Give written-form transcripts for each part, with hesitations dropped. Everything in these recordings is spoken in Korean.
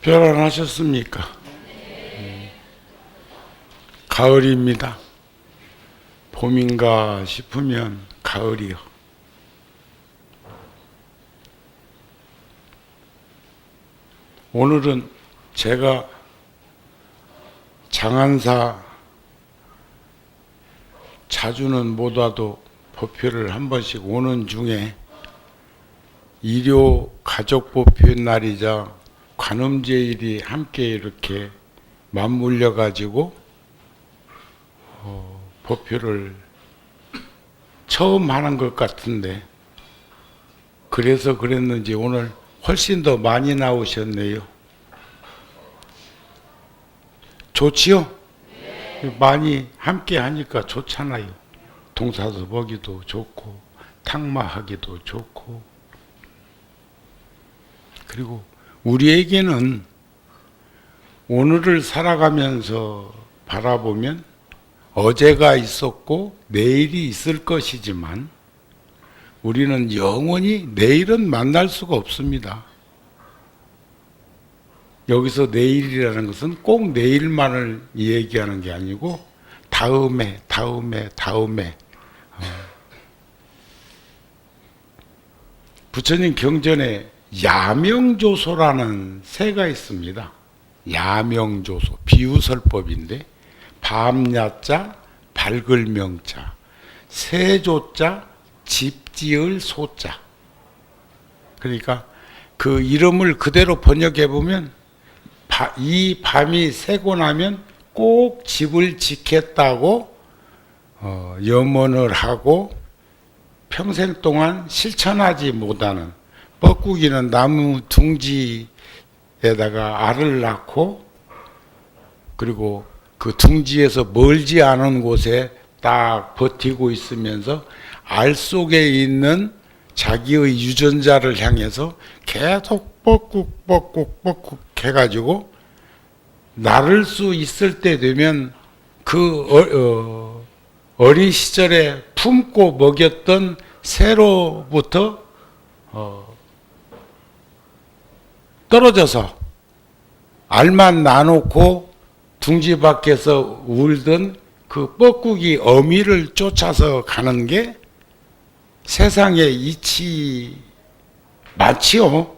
별안하셨습니까? 가을입니다. 봄인가 싶으면 가을이요. 오늘은 제가 장안사 자주는 못 와도 법회를 한 번씩 오는 중에 일요 가족 법회 날이자 관음제일이 함께 이렇게 맞물려 가지고 법회를 처음 하는 것 같은데, 그래서 그랬는지 오늘 훨씬 더 많이 나오셨네요. 좋지요? 많이 함께 하니까 좋잖아요. 동사서 보기도 좋고 탁마하기도 좋고. 그리고 우리에게는 오늘을 살아가면서 바라보면 어제가 있었고 내일이 있을 것이지만 우리는 영원히 내일은 만날 수가 없습니다. 여기서 내일이라는 것은 꼭 내일만을 얘기하는 게 아니고 다음에 부처님 경전에 야명조소라는 새가 있습니다. 야명조소, 비유설법인데 밤야자, 밝을 명자, 새조자, 집지을 소자. 그러니까 그 이름을 그대로 번역해 보면 이 밤이 새고 나면 꼭 집을 짓겠다고 염원을 하고 평생 동안 실천하지 못하는, 뻐꾸기는 나무 둥지에다가 알을 낳고 그리고 그 둥지에서 멀지 않은 곳에 딱 버티고 있으면서 알 속에 있는 자기의 유전자를 향해서 계속 뻐꾹 해가지고 나를 수 있을 때 되면 그 어린 시절에 품고 먹였던 새로부터 떨어져서 알만 나놓고 둥지 밖에서 울던 그 뻐꾸기 어미를 쫓아서 가는 게 세상에 이치 많지요.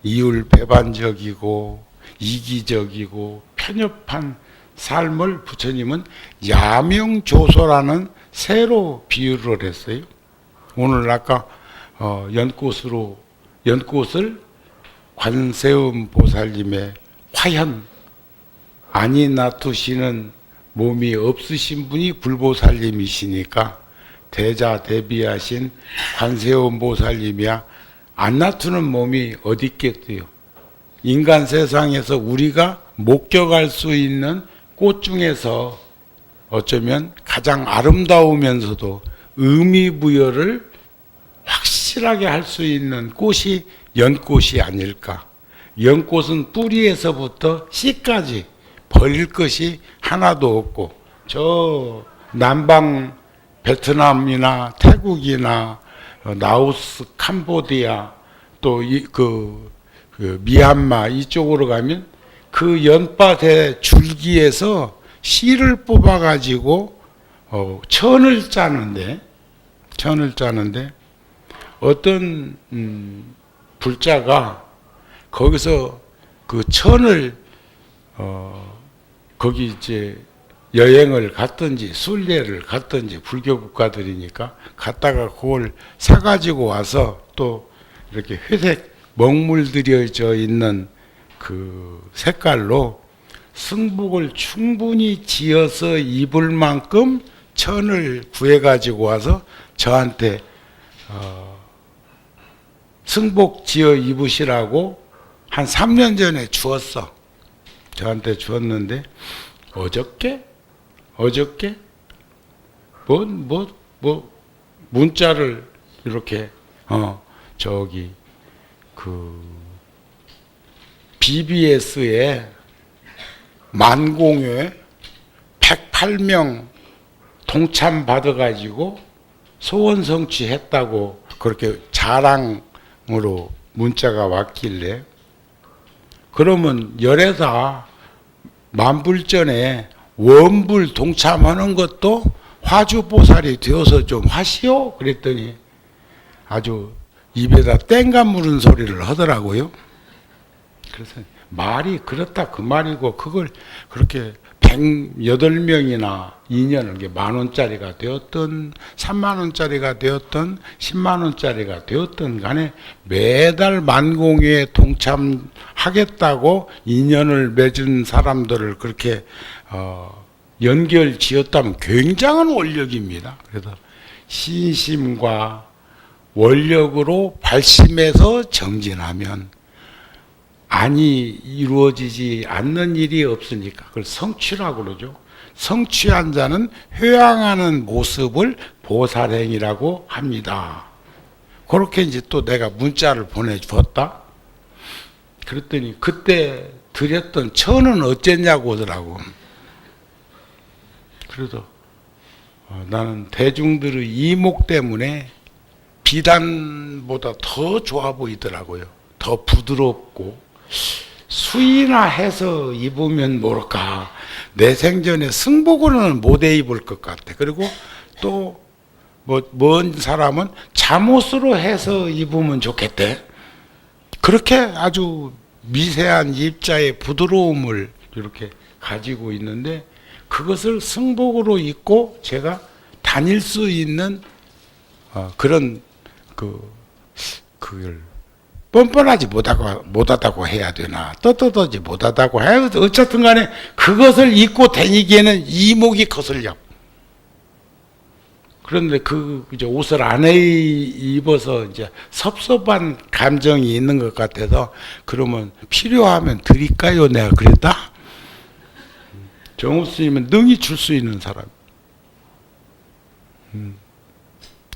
이율배반적이고 이기적이고 편협한 삶을 부처님은 야명조소라는 새로 비유를 했어요. 오늘 아까 연꽃을 관세음 보살님의 화현, 안이 놔두시는 몸이 없으신 분이 불보살님이시니까 대자 대비하신 관세음 보살님이야 안 놔두는 몸이 어디 있겠어요. 인간 세상에서 우리가 목격할 수 있는 꽃 중에서 어쩌면 가장 아름다우면서도 의미부여를 확실하게 할 수 있는 꽃이 연꽃이 아닐까. 연꽃은 뿌리에서부터 씨까지 버릴 것이 하나도 없고, 저 남방 베트남이나 태국이나 라오스, 캄보디아 또 그 미얀마 이쪽으로 가면 그 연밭의 줄기에서 씨를 뽑아 가지고 천을 짜는데 어떤 불자가 거기서 그 천을 거기 이제 여행을 갔든지 순례를 갔든지 불교 국가들이니까 갔다가 그걸 사가지고 와서 또 이렇게 회색 먹물들여져 있는 그 색깔로 승복을 충분히 지어서 입을 만큼 천을 구해가지고 와서 저한테 승복 지어 입으시라고 한 3년 전에 주었어. 저한테 주었는데 어저께 문자를 이렇게 저기 그 BBS에 만공회 108명 동참 받아가지고 소원 성취했다고 그렇게 자랑으로 문자가 왔길래 그러면 열애사 만불전에 원불 동참하는 것도 화주보살이 되어서 좀 하시오? 그랬더니 아주 입에다 땡감 무는 소리를 하더라고요. 그래서 말이 그렇다 그 말이고, 그걸 그렇게 108명이나 2년을 10,000원짜리가 되었던 30,000원짜리가 되었던 100,000원짜리가 되었던 간에 매달 만공회에 동참하겠다고 인연을 맺은 사람들을 그렇게 연결 지었다면 굉장한 원력입니다. 그래서 신심과 원력으로 발심해서 정진하면 안이 이루어지지 않는 일이 없으니까 그걸 성취라고 그러죠. 성취한 자는 회양하는 모습을 보살행이라고 합니다. 그렇게 이제 또 내가 문자를 보내줬다. 그랬더니 그때 드렸던 천은 어쨌냐고 하더라고. 그래도 나는 대중들의 이목 때문에 비단보다 더 좋아 보이더라고요. 더 부드럽고 수의나 해서 입으면 모를까, 내 생전에 승복으로는 못 입을 것 같아. 그리고 또 먼 사람은 잠옷으로 해서 입으면 좋겠대. 그렇게 아주 미세한 입자의 부드러움을 이렇게 가지고 있는데, 그것을 승복으로 입고 제가 다닐 수 있는 그런 그걸 뻔뻔하지 못하다고 해야 되나, 떳떳하지 못하다고 해야 되나, 어쨌든 간에 그것을 입고 다니기에는 이목이 거슬려. 그런데 이제 옷을 안 입어서 이제 섭섭한 감정이 있는 것 같아서, 그러면 필요하면 드릴까요? 내가 그랬다? 정우 스님은 능히 줄 수 있는 사람.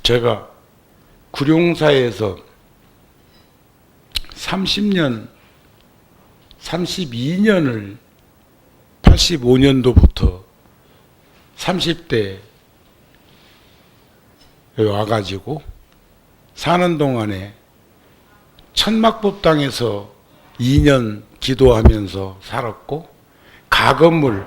제가 구룡사에서 32년을 85년도부터 30대에 와가지고 사는 동안에 천막법당에서 2년 기도하면서 살았고, 가건물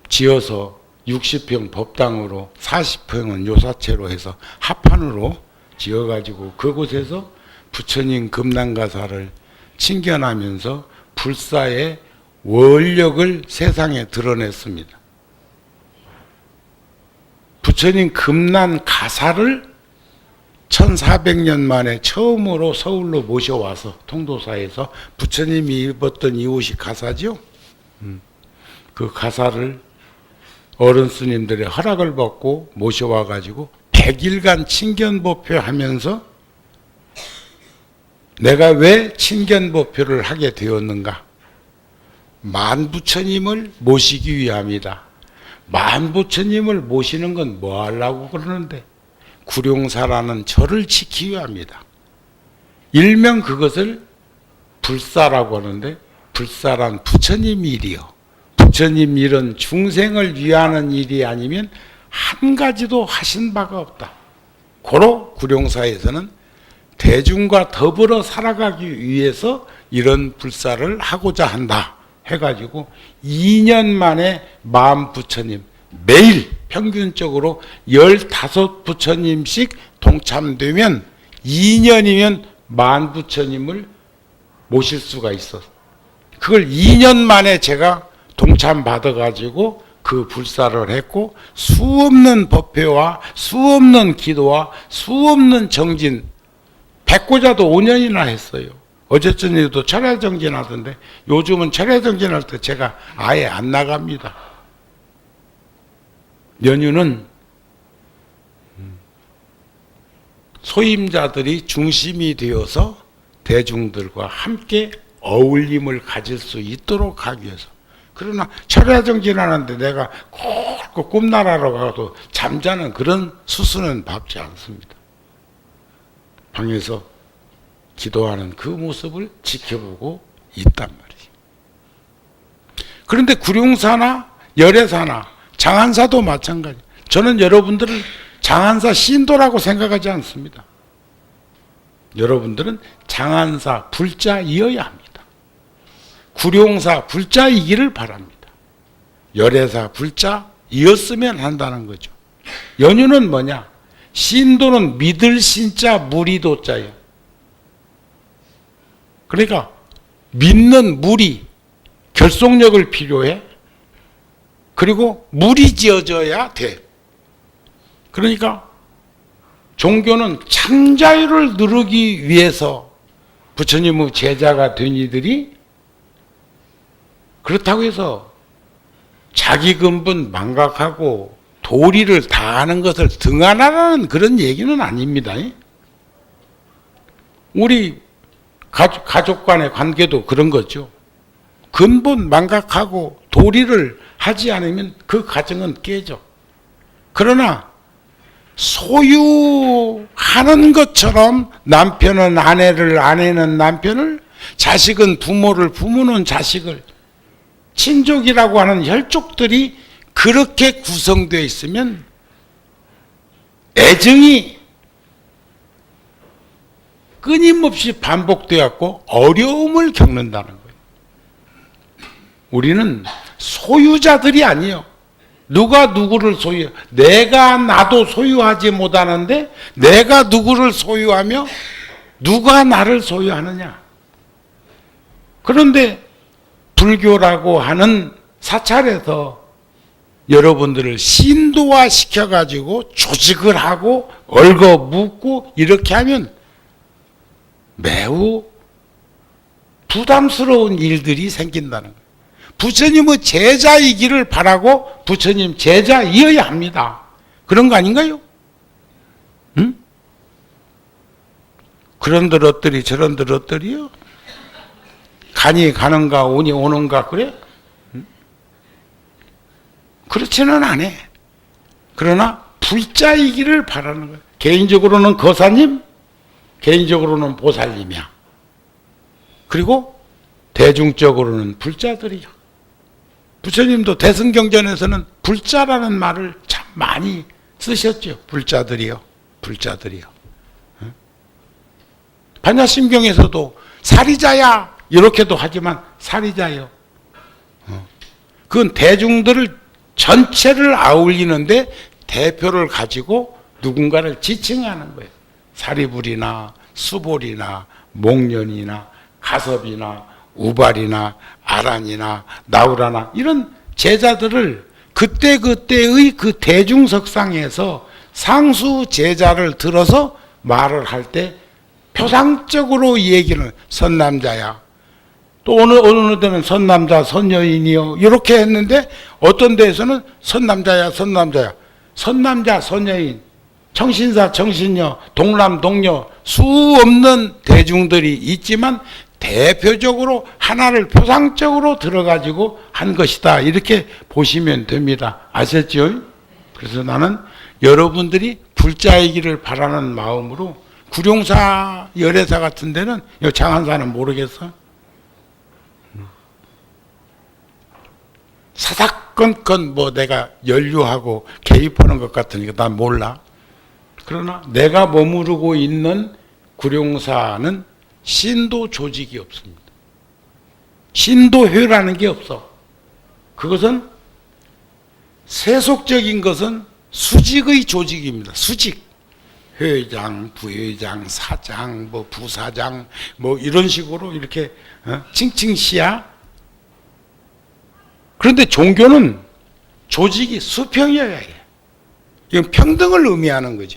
지어서 60평 법당으로 40평은 요사채로 해서 합판으로 지어가지고 그곳에서 부처님 금난가사를 친견하면서 불사의 원력을 세상에 드러냈습니다. 부처님 금난가사를 1400년 만에 처음으로 서울로 모셔와서, 통도사에서 부처님이 입었던 이 옷이 가사죠. 그 가사를 어른 스님들의 허락을 받고 모셔와 가지고 100일간 친견법회하면서 내가 왜 친견법회를 하게 되었는가? 만부처님을 모시기 위함이다. 만부처님을 모시는 건 뭐 하려고 그러는데? 구룡사라는 절을 지키기 위함이다. 일명 그것을 불사라고 하는데, 불사란 부처님 일이요, 부처님 일은 중생을 위하는 일이 아니면 한 가지도 하신 바가 없다. 고로 구룡사에서는 대중과 더불어 살아가기 위해서 이런 불사를 하고자 한다 해가지고 2년 만에 만부처님, 매일 평균적으로 15부처님씩 동참되면 2년이면 만부처님을 모실 수가 있어. 그걸 2년 만에 제가 동참받아가지고 그 불사를 했고, 수없는 법회와 수없는 기도와 수없는 정진, 백고자도 5년이나 했어요. 어제전에도 철야정진 하던데, 요즘은 철야정진할 때 제가 아예 안 나갑니다. 연휴는 소임자들이 중심이 되어서 대중들과 함께 어울림을 가질 수 있도록 하기 위해서. 그러나 철야정진하는데 내가 꼭 꿈나라로 가도 잠자는 그런 수수는 밟지 않습니다. 방에서 기도하는 그 모습을 지켜보고 있단 말이에요. 그런데 구룡사나 열애사나 장안사도 마찬가지. 저는 여러분들을 장안사 신도라고 생각하지 않습니다. 여러분들은 장안사 불자이어야 합니다. 구룡사 불자이기를 바랍니다. 열애사 불자이었으면 한다는 거죠. 연유는 뭐냐? 신도는 믿을 신자 무리도자예요. 그러니까 믿는 무리, 결속력을 필요해. 그리고 물이 지어져야 돼. 그러니까 종교는 참자유를 누르기 위해서 부처님의 제자가 된 이들이 그렇다고 해서 자기 근본 망각하고 도리를 다하는 것을 등한하라는 그런 얘기는 아닙니다. 우리 가족 간의 관계도 그런 거죠. 근본 망각하고 도리를 하지 않으면 그 가정은 깨져. 그러나 소유하는 것처럼 남편은 아내를, 아내는 남편을, 자식은 부모를, 부모는 자식을, 친족이라고 하는 혈족들이 그렇게 구성되어 있으면 애정이 끊임없이 반복되었고 어려움을 겪는다는 거예요. 우리는 소유자들이 아니에요. 누가 누구를 소유해? 내가 나도 소유하지 못하는데 내가 누구를 소유하며 누가 나를 소유하느냐? 그런데 불교라고 하는 사찰에서 여러분들을 신도화 시켜가지고 조직을 하고 얽어 묶고 이렇게 하면 매우 부담스러운 일들이 생긴다는 거예요. 부처님의 제자이기를 바라고 부처님 제자이어야 합니다. 그런 거 아닌가요? 응? 그런들 어떠리 저런들 어떠리요? 간이 가는가 운이 오는가 그래? 응? 그렇지는 않아. 그러나 불자이기를 바라는 거예요. 개인적으로는 거사님, 개인적으로는 보살님이야. 그리고 대중적으로는 불자들이야. 부처님도 대승경전에서는 불자라는 말을 참 많이 쓰셨죠. 불자들이요. 불자들이요. 반야심경에서도 사리자야 이렇게도 하지만 사리자요. 그건 대중들을 전체를 아울리는데 대표를 가지고 누군가를 지칭하는 거예요. 사리불이나 수볼이나 목련이나 가섭이나 우발이나 아란이나 나우라나 이런 제자들을 그때그때의 그 대중석상에서 상수 제자를 들어서 말을 할 때 표상적으로 얘기는 선남자야. 또 어느 데는 선남자, 선여인이요. 이렇게 했는데 어떤 데에서는 선남자야, 선남자야. 선남자, 선여인, 청신사, 청신녀, 동남, 동녀 수 없는 대중들이 있지만 대표적으로 하나를 표상적으로 들어가지고 한 것이다. 이렇게 보시면 됩니다. 아셨죠? 그래서 나는 여러분들이 불자이기를 바라는 마음으로 구룡사, 열애사 같은 데는 장안사는 모르겠어. 사사건건 뭐 내가 연루하고 개입하는 것 같으니까 난 몰라. 그러나 내가 머무르고 있는 구룡사는 신도 조직이 없습니다. 신도회라는 게 없어. 그것은 세속적인 것은 수직의 조직입니다. 수직. 회장, 부회장, 사장, 뭐 부사장, 뭐 이런 식으로 이렇게 칭칭시야. 그런데 종교는 조직이 수평이어야 해. 이건 평등을 의미하는 거지.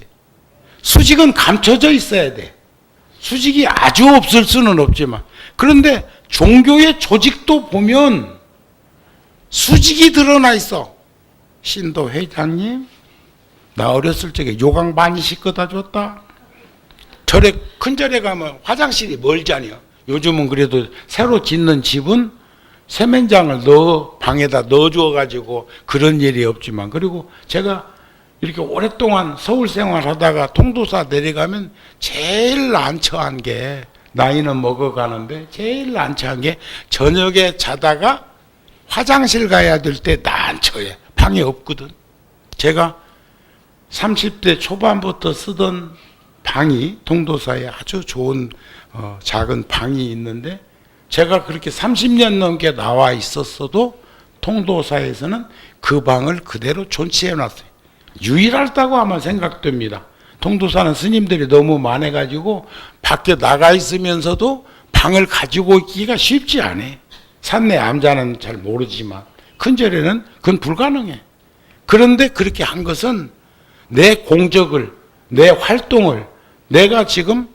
수직은 감춰져 있어야 돼. 수직이 아주 없을 수는 없지만. 그런데 종교의 조직도 보면 수직이 드러나 있어. 신도 회장님, 나 어렸을 적에 요강 많이 씻거다 줬다. 절에, 큰 절에 가면 화장실이 멀잖아요. 요즘은 그래도 새로 짓는 집은 세면장을 방에다 넣어주어가지고 그런 일이 없지만, 그리고 제가 이렇게 오랫동안 서울 생활하다가 통도사 내려가면 제일 난처한 게, 나이는 먹어가는데 제일 난처한 게 저녁에 자다가 화장실 가야 될 때 난처해. 방이 없거든. 제가 30대 초반부터 쓰던 방이 통도사에 아주 좋은 작은 방이 있는데 제가 그렇게 30년 넘게 나와 있었어도 통도사에서는 그 방을 그대로 존치해 놨어요. 유일하다고 아마 생각됩니다. 통도사는 스님들이 너무 많아가지고 밖에 나가 있으면서도 방을 가지고 있기가 쉽지 않아. 산내 암자는 잘 모르지만 큰 절에는 그건 불가능해. 그런데 그렇게 한 것은 내 공적을, 내 활동을, 내가 지금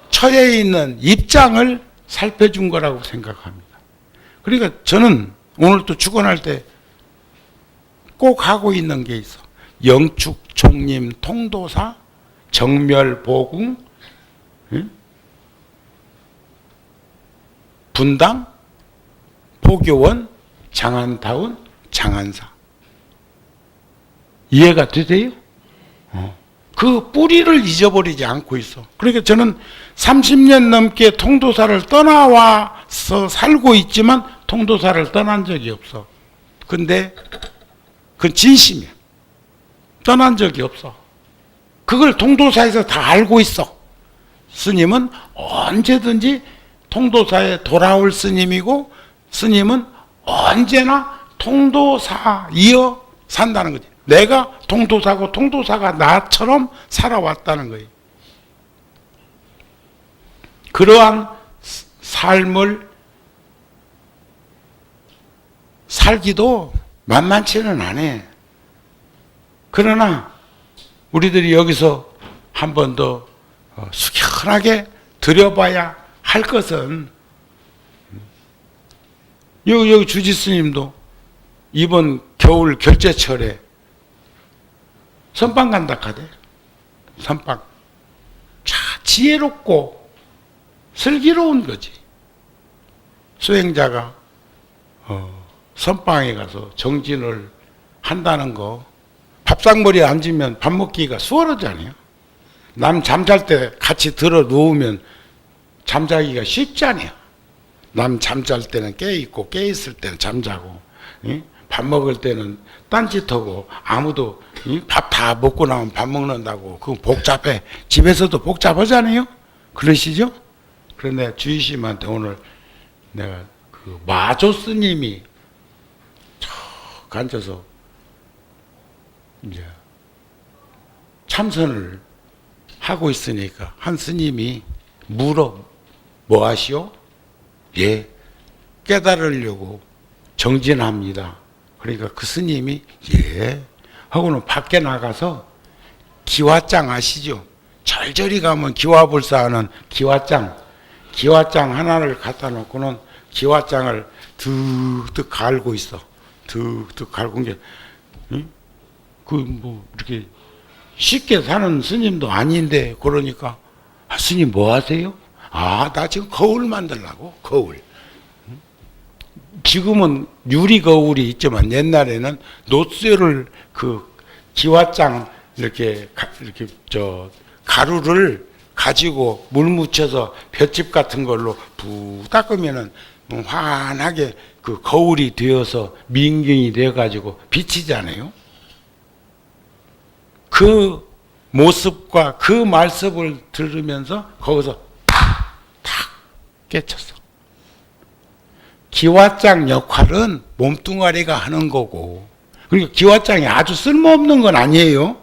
처해 있는 입장을 살펴준 거라고 생각합니다. 그러니까 저는 오늘 또 축원할 때 꼭 하고 있는 게 있어. 영축, 총림, 통도사, 정멸, 보궁, 분당, 포교원, 장안타운, 장안사. 이해가 되세요? 그 뿌리를 잊어버리지 않고 있어. 그러니까 저는 30년 넘게 통도사를 떠나와서 살고 있지만 통도사를 떠난 적이 없어. 근데 그건 진심이야. 떠난 적이 없어. 그걸 통도사에서 다 알고 있어. 스님은 언제든지 통도사에 돌아올 스님이고 스님은 언제나 통도사이어 산다는 거지. 내가 통도사고 통도사가 나처럼 살아왔다는 거예요. 그러한 삶을 살기도 만만치는 않아. 그러나 우리들이 여기서 한 번 더 숙연하게 들여봐야 할 것은 여기 주지스님도 이번 겨울 결제철에 선방 간다 카대. 선방. 자, 지혜롭고 슬기로운 거지. 수행자가 선방에 가서 정진을 한다는 거, 밥상머리에 앉으면 밥 먹기가 수월하잖아요. 남 잠잘 때 같이 들어 누우면 잠자기가 쉽지 않아요. 남 잠잘 때는 깨있고 깨있을 때는 잠자고, 밥 먹을 때는 딴짓하고, 아무도 밥 다 먹고 나면 밥 먹는다고 그거 복잡해. 집에서도 복잡하잖아요. 그러시죠? 그런데 주의심한테 오늘 내가 그 마조 스님이 척 앉아서 이제 참선을 하고 있으니까 한 스님이 물어. 뭐 하시오? 예, 깨달으려고 정진합니다. 그러니까 그 스님이 예 하고는 밖에 나가서 기와장 아시죠? 절절히 가면 기와불사하는 기와장 하나를 갖다 놓고는 기와장을 득득 갈고 있어. 득득 갈고 게 그 뭐 이렇게 쉽게 사는 스님도 아닌데 그러니까 아, 스님 뭐 하세요? 아, 나 지금 거울 만들라고. 거울. 지금은 유리 거울이 있지만 옛날에는 노쇠를 그 기와장 이렇게 가루를 가지고 물 묻혀서 볏짚 같은 걸로 부 닦으면은 환하게 그 거울이 되어서 민경이 되어 가지고 비치잖아요. 그 모습과 그 말씀을 들으면서 거기서 탁 깨쳤어. 기와장 역할은 몸뚱아리가 하는 거고, 그러니까 기와장이 아주 쓸모없는 건 아니에요.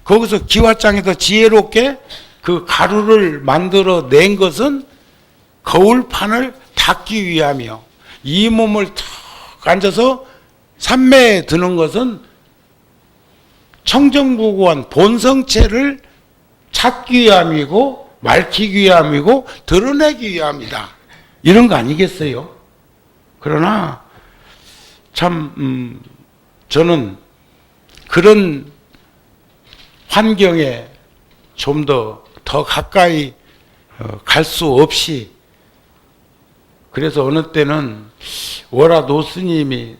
거기서 기와장에서 지혜롭게 그 가루를 만들어 낸 것은 거울판을 닦기 위함이요. 이 몸을 탁 앉아서 삼매에 드는 것은 청정무구한 본성체를 찾기 위함이고 밝히기 위함이고 드러내기 위함이다. 이런 거 아니겠어요? 그러나 참 저는 그런 환경에 좀 더 가까이 갈 수 없이, 그래서 어느 때는 월화노 스님이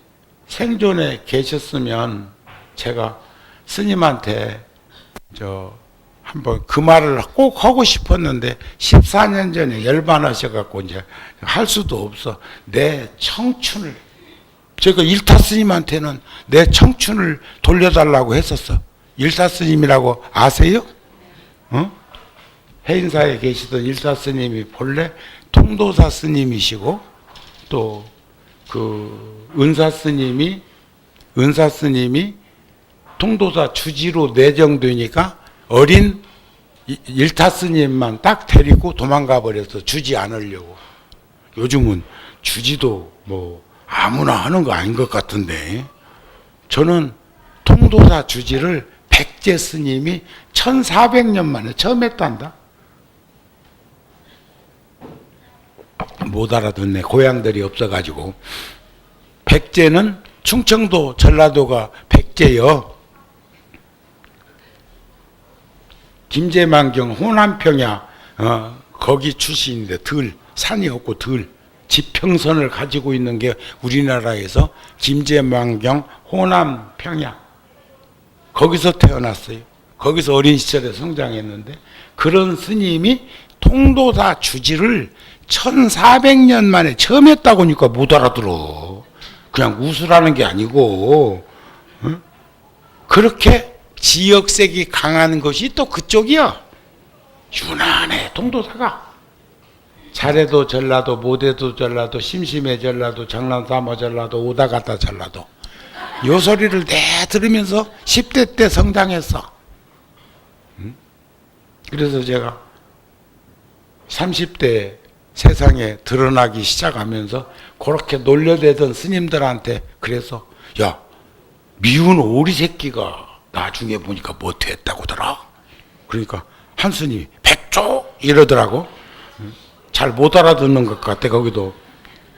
생존에 계셨으면 제가 스님한테 한번 그 말을 꼭 하고 싶었는데 14년 전에 열반하셔갖고 이제 할 수도 없어. 내 청춘을, 제가 일타 스님한테는 내 청춘을 돌려달라고 했었어. 일타 스님이라고 아세요? 해인사에 계시던 일사 스님이 본래 통도사 스님이시고, 또 그 은사 스님이 통도사 주지로 내정되니까 어린 일타 스님만 딱 데리고 도망가 버려서 주지 않으려고. 요즘은 주지도 뭐 아무나 하는 거 아닌 것 같은데, 저는 통도사 주지를 백제 스님이 1400년 만에 처음 했단다. 못 알아듣네. 고향들이 없어가지고. 백제는 충청도 전라도가 백제여. 김제만경 호남평야 거기 출신인데 산이 없고 지평선을 가지고 있는 게 우리나라에서 김제만경 호남평야 거기서 태어났어요. 거기서 어린 시절에 성장했는데, 그런 스님이 통도사 주지를 1400년 만에 처음 했다고 하니까 못 알아들어. 그냥 웃으라는 게 아니고, 응? 그렇게 지역색이 강한 것이 또 그쪽이야. 유난해, 통도사가. 잘해도 전라도, 못해도 전라도, 심심해 전라도, 장난삼아 전라도, 오다갔다 전라도. 요 소리를 내 들으면서 10대 때 성장했어. 응? 그래서 제가 30대 세상에 드러나기 시작하면서 그렇게 놀려대던 스님들한테 그래서, 야, 미운 오리 새끼가 나중에 보니까 못했다고더라. 그러니까 한 스님이 백조 이러더라고. 잘 못 알아듣는 것 같아 거기도.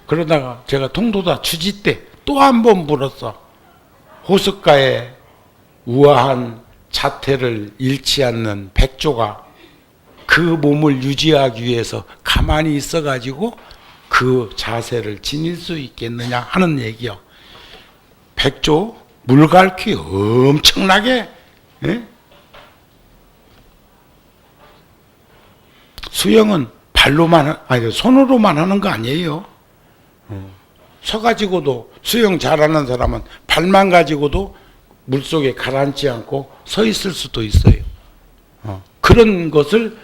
그러다가 제가 통도사 주지 때 또 한 번 물었어. 호숫가에 우아한 자태를 잃지 않는 백조가 그 몸을 유지하기 위해서 가만히 있어가지고 그 자세를 지닐 수 있겠느냐 하는 얘기요. 백조 물갈퀴 엄청나게, 예? 수영은 발로만 아니 손으로만 하는 거 아니에요. 서가지고도 수영 잘하는 사람은 발만 가지고도 물속에 가라앉지 않고 서 있을 수도 있어요. 그런 것을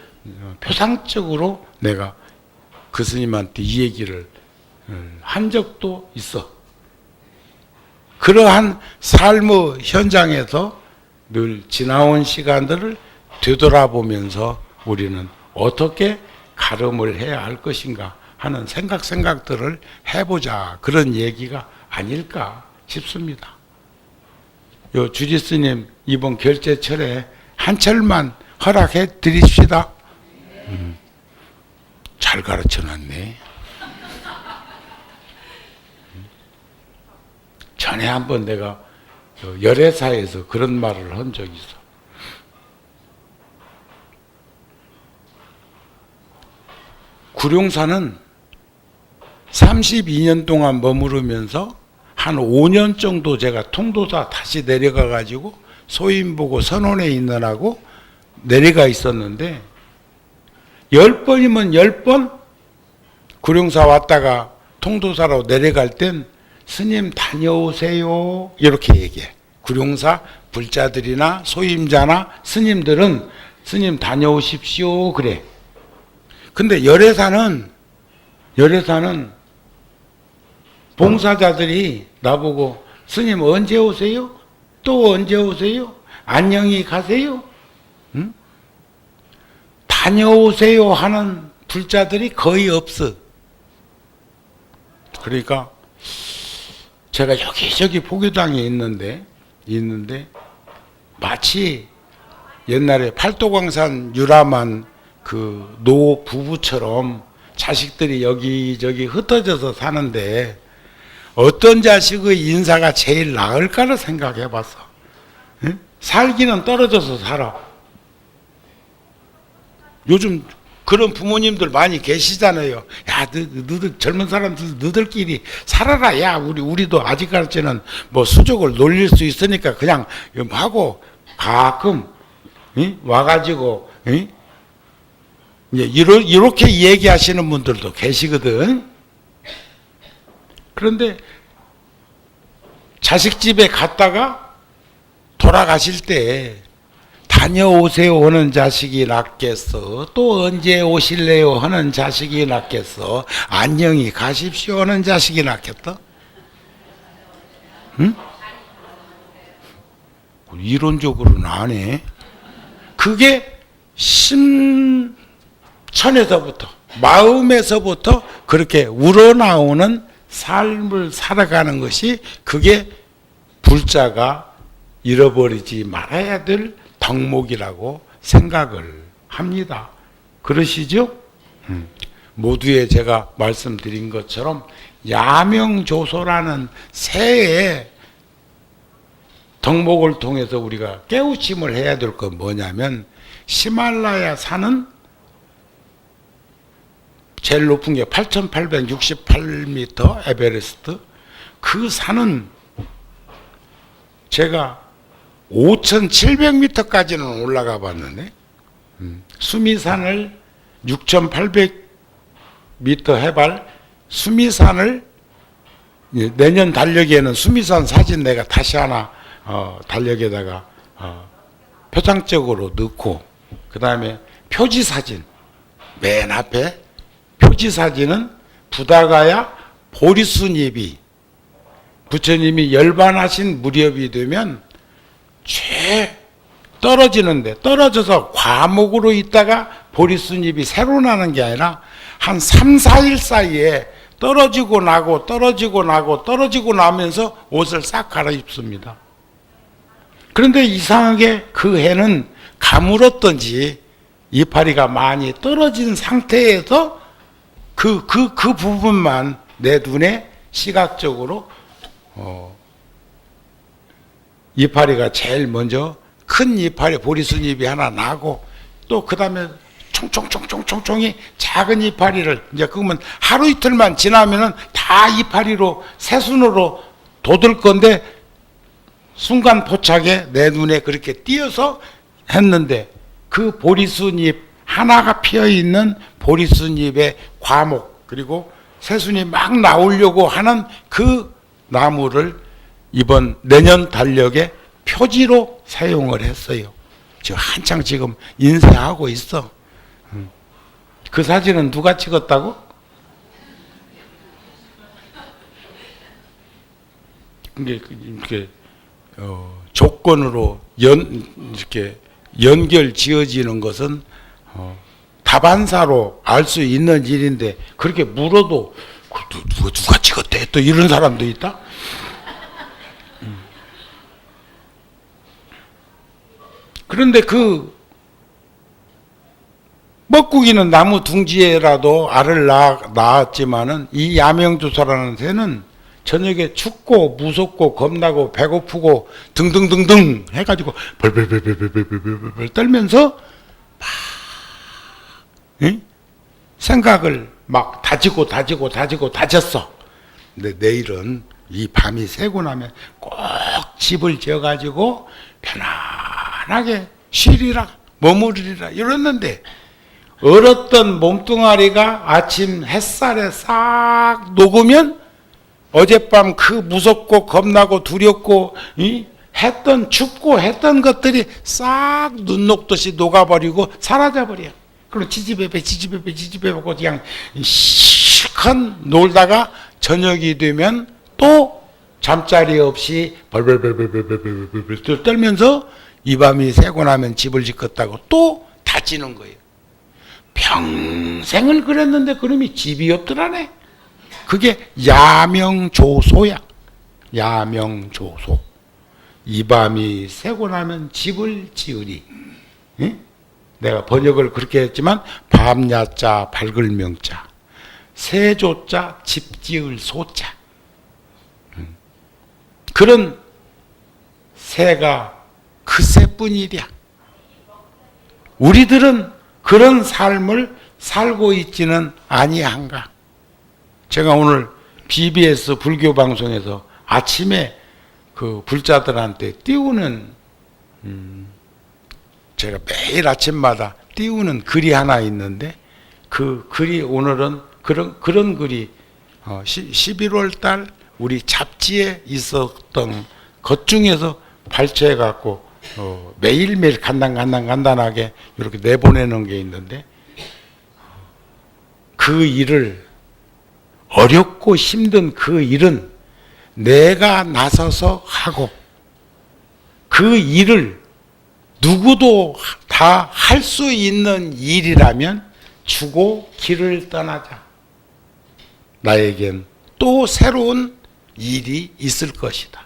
표상적으로 내가 그 스님한테 이 얘기를 한 적도 있어. 그러한 삶의 현장에서 늘 지나온 시간들을 되돌아보면서 우리는 어떻게 가름을 해야 할 것인가 하는 생각들을 해보자, 그런 얘기가 아닐까 싶습니다. 요 주지 스님 이번 결제철에 한 철만 허락해 드립시다. 잘 가르쳐 놨네. 전에 한번 내가 열애사에서 그런 말을 한 적이 있어. 구룡사는 32년 동안 머무르면서 한 5년 정도 제가 통도사 다시 내려가 가지고 소인 보고 선원에 있느라고 내려가 있었는데, 10번이면 10번 구룡사 왔다가 통도사로 내려갈 땐 스님 다녀오세요 이렇게 얘기해. 구룡사 불자들이나 소임자나 스님들은 스님 다녀오십시오 그래. 근데 열애사는 봉사자들이 나보고 스님 언제 오세요? 또 언제 오세요? 안녕히 가세요? 응? 다녀오세요 하는 불자들이 거의 없어. 그러니까 제가 여기저기 포교당에 있는데 마치 옛날에 팔도광산 유람한 그 노 부부처럼 자식들이 여기저기 흩어져서 사는데 어떤 자식의 인사가 제일 나을까를 생각해 봤어. 응? 살기는 떨어져서 살아. 요즘 그런 부모님들 많이 계시잖아요. 야, 너들 젊은 사람들 너들끼리 살아라. 야, 우리도 아직까지는 뭐 수족을 놀릴 수 있으니까 그냥 하고 가끔 와가지고 이렇게 얘기하시는 분들도 계시거든. 그런데 자식 집에 갔다가 돌아가실 때 다녀오세요 하는 자식이 낫겠어? 또 언제 오실래요 하는 자식이 낫겠어? 안녕히 가십시오 하는 자식이 낫겠다? 응? 이론적으로는 안 해. 그게 심천에서부터, 마음에서부터 그렇게 우러나오는 삶을 살아가는 것이, 그게 불자가 잃어버리지 말아야 될 덕목이라고 생각을 합니다. 그러시죠? 모두에 제가 말씀드린 것처럼 야명조소라는 새의 덕목을 통해서 우리가 깨우침을 해야 될 건 뭐냐면, 히말라야 산은 제일 높은 게 8,868m 에베레스트. 그 산은 제가 5,700m까지는 올라가 봤는데, 수미산을 6,800m 해발 수미산을, 내년 달력에는 수미산 사진 내가 다시 하나 달력에다가 표장적으로 넣고, 그 다음에 표지사진, 맨 앞에 표지사진은 부다가야 보리수잎이, 부처님이 열반하신 무렵이 되면 떨어지는데, 떨어져서 과목으로 있다가 보리수잎이 새로 나는 게 아니라 한 3, 4일 사이에 떨어지고 나고 떨어지고 나고 떨어지고 나면서 옷을 싹 갈아입습니다. 그런데 이상하게 그 해는 가물었던지 이파리가 많이 떨어진 상태에서 그 부분만 내 눈에 시각적으로 이파리가 제일 먼저 큰 이파리 보리수잎이 하나 나고, 또 그 다음에 총총총총총총이 작은 이파리를, 이제 그러면 하루 이틀만 지나면은 다 이파리로 새순으로 돋을 건데, 순간 포착에 내 눈에 그렇게 띄어서 했는데, 그 보리수잎 하나가 피어 있는 보리수잎의 과목, 그리고 새순이 막 나오려고 하는 그 나무를 이번 내년 달력에 표지로 사용을 했어요. 지금 한창 지금 인쇄하고 있어. 그 사진은 누가 찍었다고? 이렇게 조건으로 이렇게 연결 지어지는 것은 다반사로 알 수 있는 일인데, 그렇게 물어도 누가 찍었대? 또 이런 사람도 있다? 그런데 그 뻐꾸기는 나무 둥지에라도 알을 낳았지만은, 이 야명조소라는 새는 저녁에 춥고 무섭고 겁나고 배고프고 등등등등 해가지고 벌벌벌벌벌벌벌 떨면서 막 생각을 막 다졌어. 근데 내일은 이 밤이 새고 나면 꼭 집을 지어가지고 편안하게 쉬리라, 머무르리라 이랬는데, 얼었던 몸뚱아리가 아침 햇살에 싹 녹으면 어젯밤 그 무섭고 겁나고 두렵고 춥고 했던 것들이 싹 눈 녹듯이 녹아버리고 사라져버려. 그리고 지지배고 그냥 실컷 놀다가 저녁이 되면 또 잠자리 없이 벌벌벌벌벌벌벌 떨면서 이 밤이 새고 나면 집을 짓겠다고 또 다지는 거예요. 평생을 그랬는데 그놈이 집이 없더라네. 그게 야명조소야. 야명조소. 이 밤이 새고 나면 집을 지으리. 응? 내가 번역을 그렇게 했지만, 밤야자 밝을 명자, 새조자 집지을 소자. 그런 새가 그 새뿐이랴. 우리들은 그런 삶을 살고 있지는 아니한가. 제가 오늘 BBS 불교 방송에서 아침에 그 불자들한테 띄우는, 제가 매일 아침마다 띄우는 글이 하나 있는데, 그 글이 오늘은 그런 글이 11월 달 우리 잡지에 있었던 것 중에서 발췌해 갖고 매일매일 간단하게 이렇게 내보내는 게 있는데, 그 일을, 어렵고 힘든 그 일은 내가 나서서 하고, 그 일을 누구도 다 할 수 있는 일이라면 주고 길을 떠나자. 나에겐 또 새로운 일이 있을 것이다.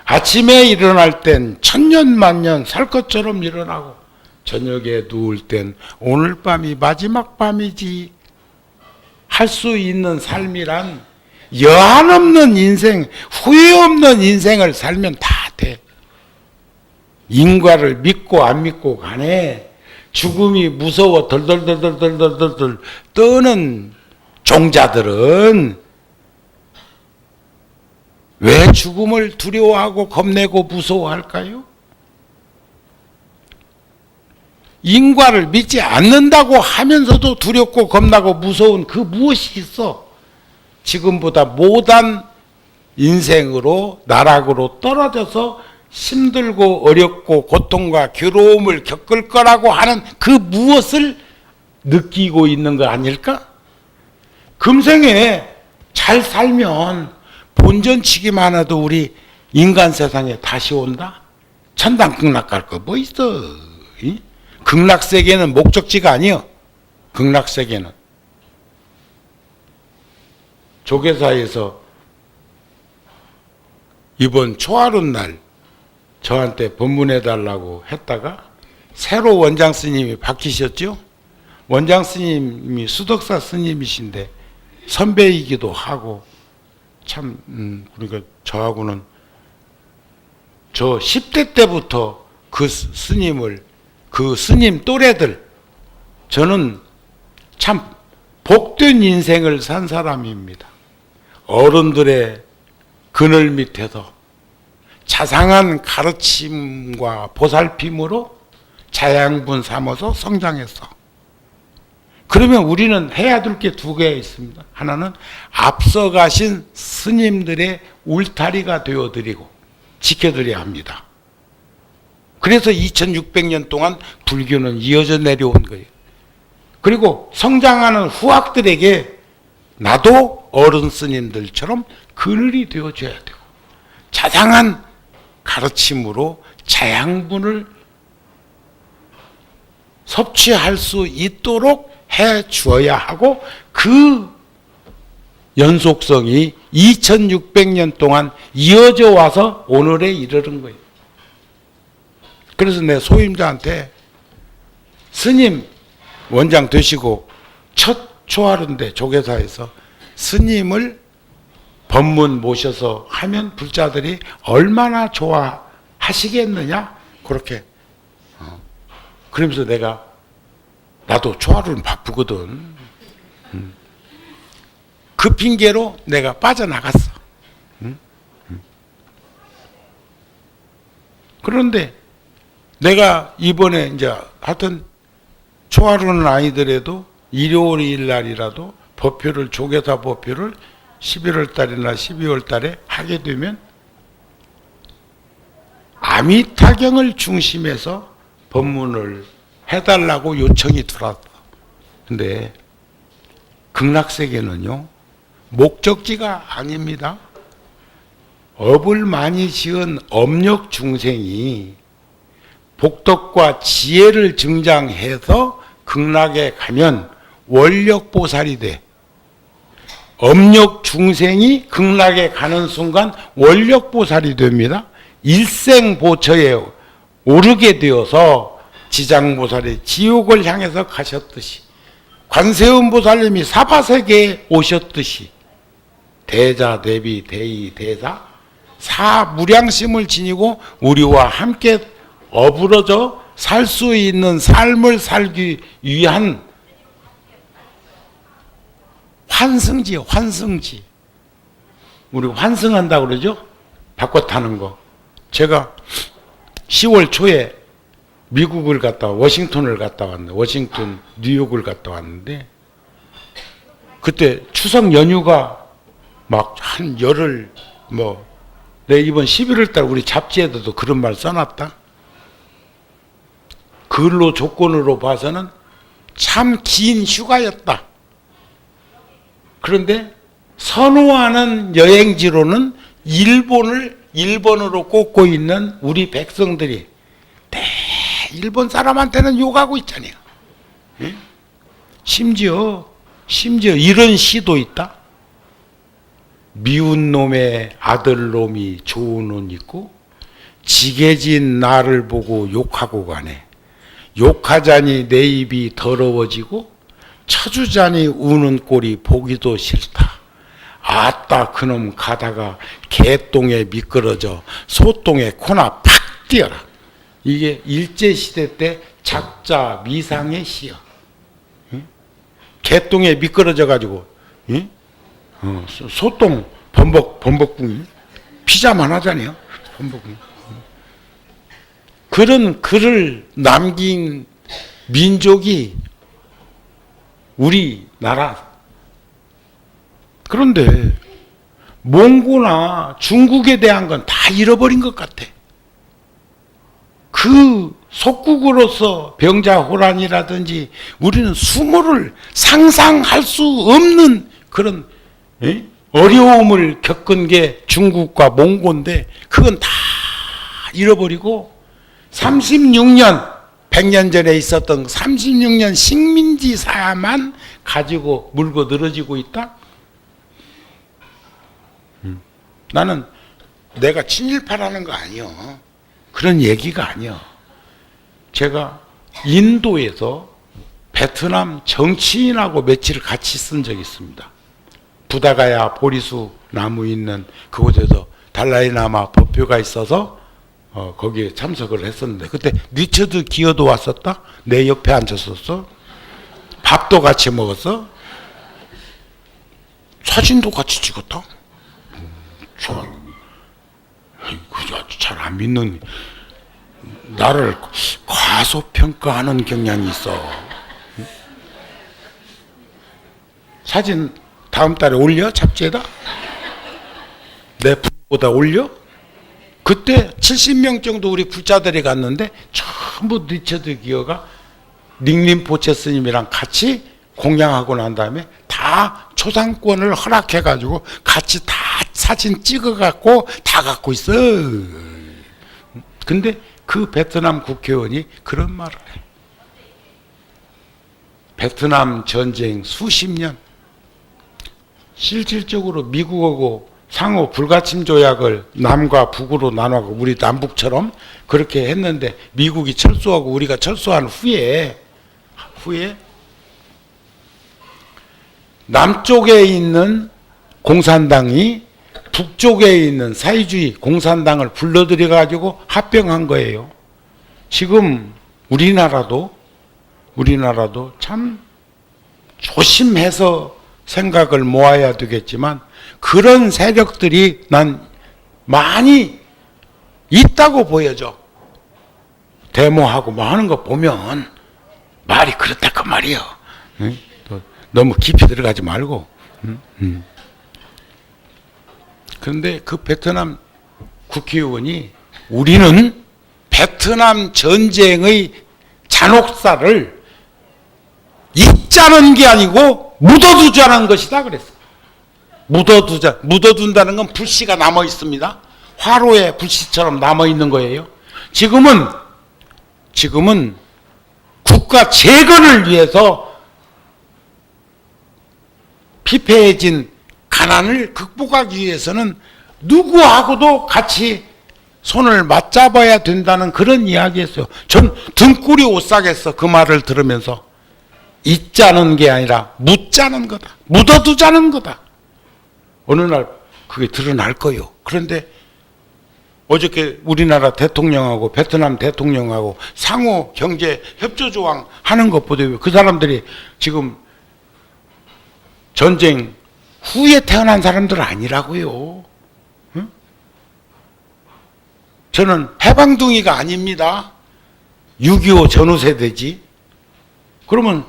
아침에 일어날 땐 천년만년 살 것처럼 일어나고, 저녁에 누울 땐 오늘 밤이 마지막 밤이지. 할 수 있는 삶이란 여한 없는 인생, 후회 없는 인생을 살면 다 돼. 인과를 믿고 안 믿고 간에 죽음이 무서워 덜덜덜덜덜덜덜 떠는 종자들은 왜 죽음을 두려워하고 겁내고 무서워할까요? 인과를 믿지 않는다고 하면서도 두렵고 겁나고 무서운 그 무엇이 있어? 지금보다 못한 인생으로 나락으로 떨어져서 힘들고 어렵고 고통과 괴로움을 겪을 거라고 하는 그 무엇을 느끼고 있는 거 아닐까? 금생에 잘 살면 본전치기만 해도 우리 인간 세상에 다시 온다? 천당 극락 갈 거 뭐 있어? 이? 극락세계는 목적지가 아니요. 극락세계는. 조계사에서 이번 초하룻 날 저한테 법문해달라고 했다가 새로 원장 스님이 바뀌셨죠? 원장 스님이 수덕사 스님이신데 선배이기도 하고 참 그러니까 저하고는 저 10대 때부터 그 스님을 그 스님 또래들 저는 참 복된 인생을 산 사람입니다. 어른들의 그늘 밑에서 자상한 가르침과 보살핌으로 자양분 삼아서 성장했어. 그러면 우리는 해야 될 게 두 개 있습니다. 하나는 앞서가신 스님들의 울타리가 되어드리고 지켜드려야 합니다. 그래서 2600년 동안 불교는 이어져 내려온 거예요. 그리고 성장하는 후학들에게 나도 어른 스님들처럼 그늘이 되어줘야 되고 자상한 가르침으로 자양분을 섭취할 수 있도록 해 주어야 하고 그 연속성이 2600년 동안 이어져 와서 오늘에 이르는 거예요. 그래서 내 소임자한테 스님 원장 되시고 첫 초하루인데 조계사에서 스님을 법문 모셔서 하면 불자들이 얼마나 좋아하시겠느냐 그렇게 그러면서 내가 나도 초하루는 바쁘거든. 그 핑계로 내가 빠져나갔어. 그런데 내가 이번에 이제 하여튼 초하루는 아니더라도 일요일 날이라도 법표를 조계사 법표를 11월 달이나 12월 달에 하게 되면 아미타경을 중심해서 법문을 해달라고 요청이 들어왔어. 근데 극락세계는요 목적지가 아닙니다. 업을 많이 지은 업력 중생이 복덕과 지혜를 증장해서 극락에 가면 원력보살이 돼. 업력 중생이 극락에 가는 순간 원력보살이 됩니다. 일생보처에 오르게 되어서 지장보살이 지옥을 향해서 가셨듯이 관세음보살님이 사바세계에 오셨듯이 대자, 대비, 대의, 대사 사무량심을 지니고 우리와 함께 어우러져 살 수 있는 삶을 살기 위한 환승지, 환승지. 우리 환승한다고 그러죠? 바꿔 타는 거. 제가 10월 초에 미국을 갔다 워싱턴을 갔다 왔는데 워싱턴, 뉴욕을 갔다 왔는데 그때 추석 연휴가 막 한 열흘 뭐 내 이번 11월 달 우리 잡지에도 그런 말 써놨다. 근로 조건으로 봐서는 참 긴 휴가였다. 그런데 선호하는 여행지로는 일본으로 꼽고 있는 우리 백성들이 일본 사람한테는 욕하고 있잖아요. 예? 심지어 이런 시도 있다. 미운 놈의 아들놈이 좋은 옷 입고 지게진 나를 보고 욕하고 가네. 욕하자니 내 입이 더러워지고 쳐주자니 우는 꼴이 보기도 싫다. 아따 그놈 가다가 개똥에 미끄러져 소똥에 코나 팍 뛰어라. 이게 일제시대 때 작자 미상의 시여. 개똥에 미끄러져 가지고 소똥 범벅궁이 피자만 하잖아요. 범벅궁. 그런 글을 남긴 민족이 우리나라. 그런데 몽고나 중국에 대한 건 다 잃어버린 것 같아. 그 속국으로서 병자호란이라든지 우리는 수모를 상상할 수 없는 그런 어려움을 겪은 게 중국과 몽고인데 그건 다 잃어버리고 36년 100년 전에 있었던 36년 식민지사만 가지고 물고 늘어지고 있다. 나는 내가 친일파라는 거 아니요. 그런 얘기가 아니요. 제가 인도에서 베트남 정치인하고 며칠 같이 쓴 적이 있습니다. 부다가야 보리수 나무 있는 그곳에서 달라이라마 법표가 있어서 거기에 참석을 했었는데 그때 리처드 기어도 왔었다. 내 옆에 앉았었어. 밥도 같이 먹었어. 사진도 같이 찍었다. 잘 안 믿는 나를 과소평가하는 경향이 있어. 사진 다음 달에 올려? 잡지에다? 내 부보다 올려? 그때 70명 정도 우리 불자들이 갔는데 전부 리처드 기어가 닉림포체 스님이랑 같이 공양하고 난 다음에 다 초상권을 허락해가지고 같이 다 사진 찍어갖고 다 갖고 있어. 근데 그 베트남 국회의원이 그런 말을 해. 베트남 전쟁 수십 년 실질적으로 미국하고 상호 불가침 조약을 남과 북으로 나눠고 우리 남북처럼 그렇게 했는데 미국이 철수하고 우리가 철수한 후에 남쪽에 있는 공산당이 북쪽에 있는 사회주의 공산당을 불러들여 가지고 합병한 거예요. 지금 우리나라도 참 조심해서 생각을 모아야 되겠지만 그런 세력들이 난 많이 있다고 보여져. 데모하고 뭐 하는 거 보면 말이 그렇다 그 말이요. 응? 너무 깊이 들어가지 말고. 그런데 그 베트남 국회의원이 우리는 베트남 전쟁의 잔혹사를 잊자는 게 아니고 묻어두자는 것이다 그랬어. 묻어둔다는 건 불씨가 남아 있습니다. 화로에 불씨처럼 남아 있는 거예요. 지금은 국가 재건을 위해서 피폐해진 가난을 극복하기 위해서는 누구하고도 같이 손을 맞잡아야 된다는 그런 이야기였어요. 전 등골이 오싹했어. 그 말을 들으면서. 잊자는 게 아니라 묻자는 거다. 묻어두자는 거다. 어느 날 그게 드러날 거요. 그런데 어저께 우리나라 대통령하고 베트남 대통령하고 상호 경제 협조 조항 하는 것보다 그 사람들이 지금 전쟁 후에 태어난 사람들 아니라고요. 응? 저는 해방둥이가 아닙니다. 6.25 전후 세대지. 그러면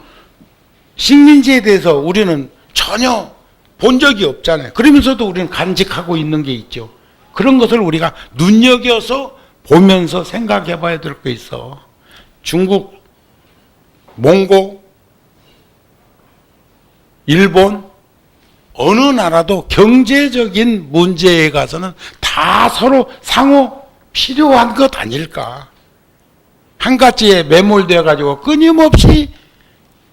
식민지에 대해서 우리는 전혀 본 적이 없잖아요. 그러면서도 우리는 간직하고 있는 게 있죠. 그런 것을 우리가 눈여겨서 보면서 생각해 봐야 될 거 있어. 중국, 몽고, 일본, 어느 나라도 경제적인 문제에 가서는 다 서로 상호 필요한 것 아닐까. 한 가지에 매몰되어 가지고 끊임없이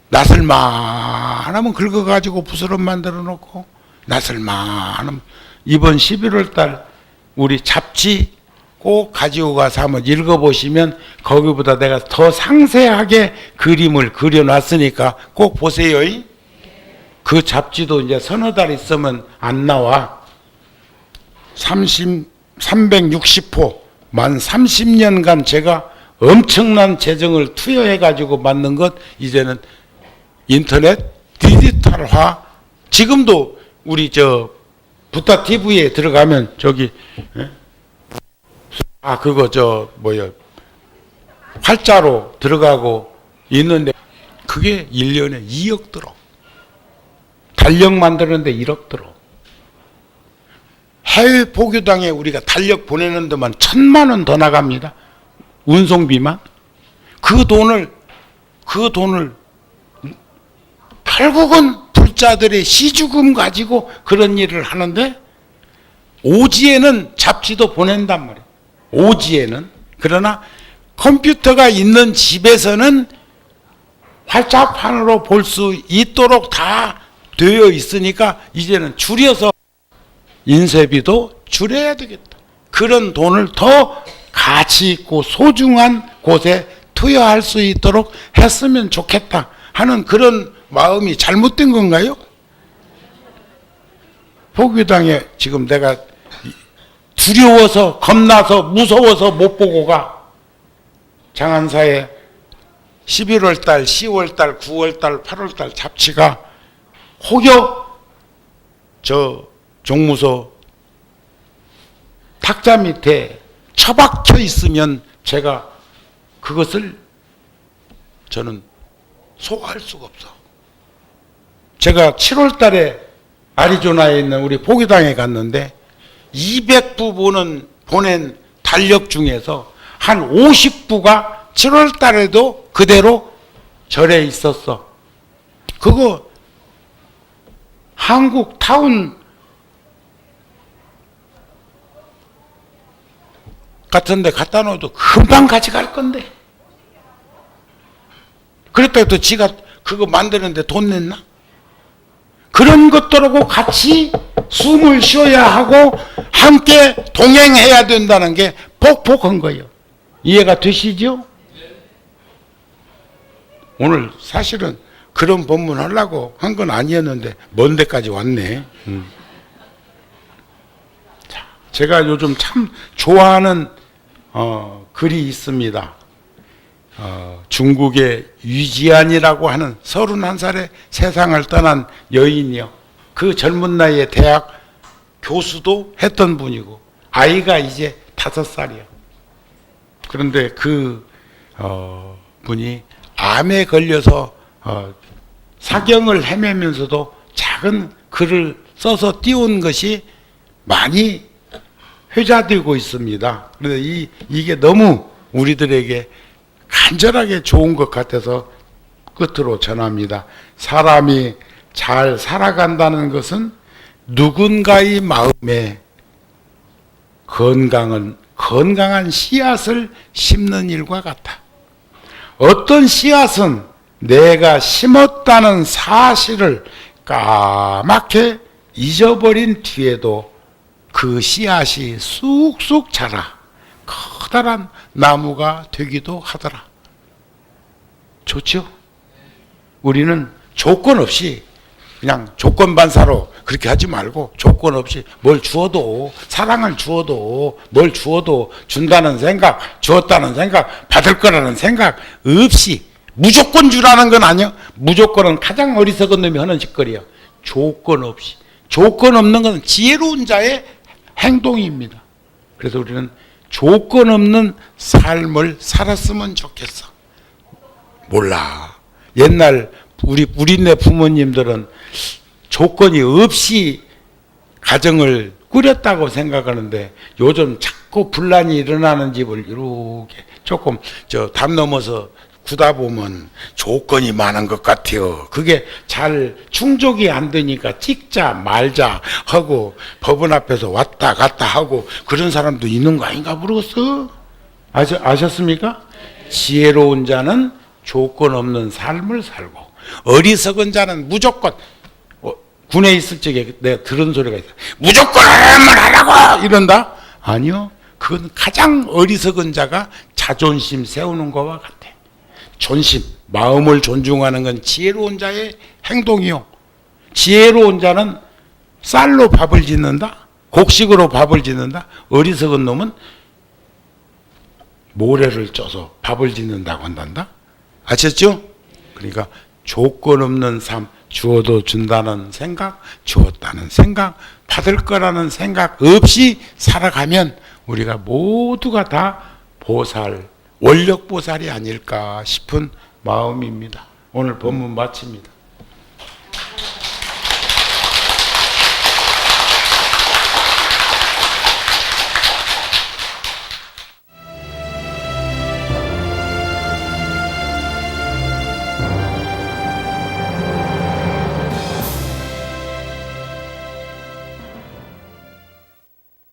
나설만하면 긁어가지고 부스럼 만들어 놓고, 나설만하면 이번 11월 달 우리 잡지 꼭 가지고 가서 한번 읽어보시면 거기보다 내가 더 상세하게 그림을 그려놨으니까 꼭 보세요. 그 잡지도 이제 서너 달 있으면 안 나와. 360호, 만 30년간 제가 엄청난 재정을 투여해가지고 만든 것, 이제는 인터넷 디지털화. 지금도 우리 부타 TV에 들어가면 저기, 활자로 들어가고 있는데, 그게 1년에 2억 들어. 달력 만드는데 1억 들어. 해외 포교당에 우리가 달력 보내는 데만 1,000만 원 더 나갑니다. 운송비만. 그 돈을 결국은 불자들의 시주금 가지고 그런 일을 하는데, 오지에는 잡지도 보낸단 말이에요. 오지에는. 그러나 컴퓨터가 있는 집에서는 활자판으로 볼 수 있도록 다 되어 있으니까 이제는 줄여서 인쇄비도 줄여야 되겠다. 그런 돈을 더 가치 있고 소중한 곳에 투여할 수 있도록 했으면 좋겠다 하는 그런 마음이 잘못된 건가요? 포교당에 지금 내가 두려워서, 겁나서, 무서워서 못 보고 가. 장안사에 11월달, 10월달, 9월달, 8월달 잡지가 혹여 종무소 탁자 밑에 처박혀 있으면 제가 그것을 저는 소화할 수가 없어. 제가 7월달에 아리조나에 있는 우리 포교당에 갔는데 200부 보낸 달력 중에서 한 50부가 7월 달에도 그대로 절에 있었어. 그거 한국 타운 같은 데 갖다 놓아도 금방 가져갈 건데. 그랬다고 또 지가 그거 만드는데 돈 냈나? 그런 것들하고 같이 숨을 쉬어야 하고 함께 동행해야 된다는 게 폭폭한 거예요. 이해가 되시죠? 오늘 사실은 그런 법문 하려고 한 건 아니었는데 먼 데까지 왔네. 자, 제가 요즘 참 좋아하는 글이 있습니다. 중국의 유지안이라고 하는 31살의 세상을 떠난 여인이요. 그 젊은 나이에 대학 교수도 했던 분이고 아이가 이제 5살이요. 그런데 그 분이 암에 걸려서 사경을 헤매면서도 작은 글을 써서 띄운 것이 많이 회자되고 있습니다. 그런데 이게 너무 우리들에게 간절하게 좋은 것 같아서 끝으로 전합니다. 사람이 잘 살아간다는 것은 누군가의 마음에 건강한 씨앗을 심는 일과 같아. 어떤 씨앗은 내가 심었다는 사실을 까맣게 잊어버린 뒤에도 그 씨앗이 쑥쑥 자라 커다란 나무가 되기도 하더라. 좋죠? 우리는 조건 없이 그냥 조건반사로 그렇게 하지 말고 조건 없이 뭘 주어도, 사랑을 주어도, 뭘 주어도 준다는 생각, 주었다는 생각, 받을 거라는 생각 없이 무조건 주라는 건 아니야. 무조건은 가장 어리석은 놈이 하는 짓거리야. 조건 없이. 조건 없는 건 지혜로운 자의 행동입니다. 그래서 우리는 조건 없는 삶을 살았으면 좋겠어. 몰라. 옛날 우리네 부모님들은 조건이 없이 가정을 꾸렸다고 생각하는데 요즘 자꾸 분란이 일어나는 집을 이렇게 조금 담 넘어서 구다 보면 조건이 많은 것 같아요. 그게 잘 충족이 안 되니까 찍자 말자 하고 법원 앞에서 왔다 갔다 하고 그런 사람도 있는 거 아닌가 모르겠어. 아셨습니까? 지혜로운 자는 조건 없는 삶을 살고 어리석은 자는 무조건 군에 있을 적에 내가 들은 소리가 있어. 무조건 하라면 하라고 이런다? 아니요. 그건 가장 어리석은 자가 자존심 세우는 것과 같아. 존심, 마음을 존중하는 건 지혜로운 자의 행동이요. 지혜로운 자는 쌀로 밥을 짓는다? 곡식으로 밥을 짓는다? 어리석은 놈은 모래를 쪄서 밥을 짓는다고 한단다? 아셨죠? 그러니까 조건 없는 삶, 주어도 준다는 생각, 주었다는 생각, 받을 거라는 생각 없이 살아가면 우리가 모두가 다 보살, 원력보살이 아닐까 싶은 마음입니다. 오늘 본문 마칩니다.